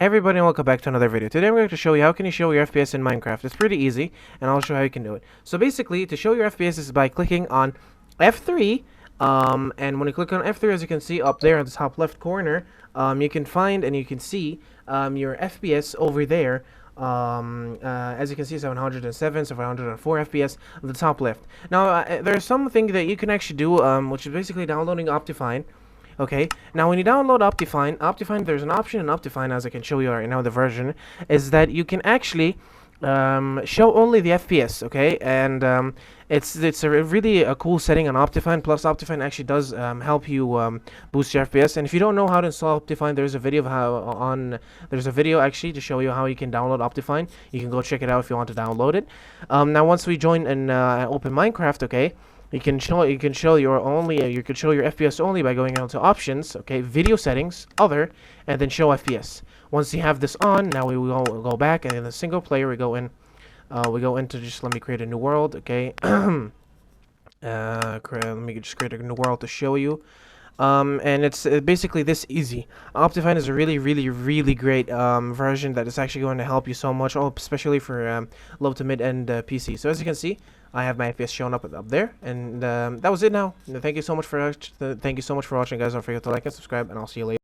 Hey everybody and welcome back to another video. Today I'm going to show you how can you show your FPS in Minecraft. It's pretty easy and I'll show you how you can do it. So basically to show your FPS is by clicking on F3 and when you click on F3, as you can see up there in the top left corner, you can find and you can see your FPS over there. As you can see, 707, 704 FPS on the top left. Now there's something that you can actually do which is basically downloading Optifine. Okay, now when you download Optifine, there's an option in Optifine, as I can show you right now, the version, is that you can actually show only the FPS, okay? And it's a really cool setting on Optifine, plus Optifine actually does help you boost your FPS. And if you don't know how to install Optifine, there's a video of there's a video actually to show you how you can download Optifine. You can go check it out if you want to download it. Now once we join and open Minecraft, okay? You can show your FPS only by going out to options, okay, video settings, other, and then show FPS. Once you have this on, now we will go back, and in the single player we go into just, let me create a new world, okay. Let me just create a new world to show you. And it's basically this easy. Optifine is a really great version that is actually going to help you so much, especially for low to mid-end PC. So as you can see, I have my FPS shown up there, and that was it now. Thank you so much for watching, guys. Don't forget to like and subscribe, and I'll see you later.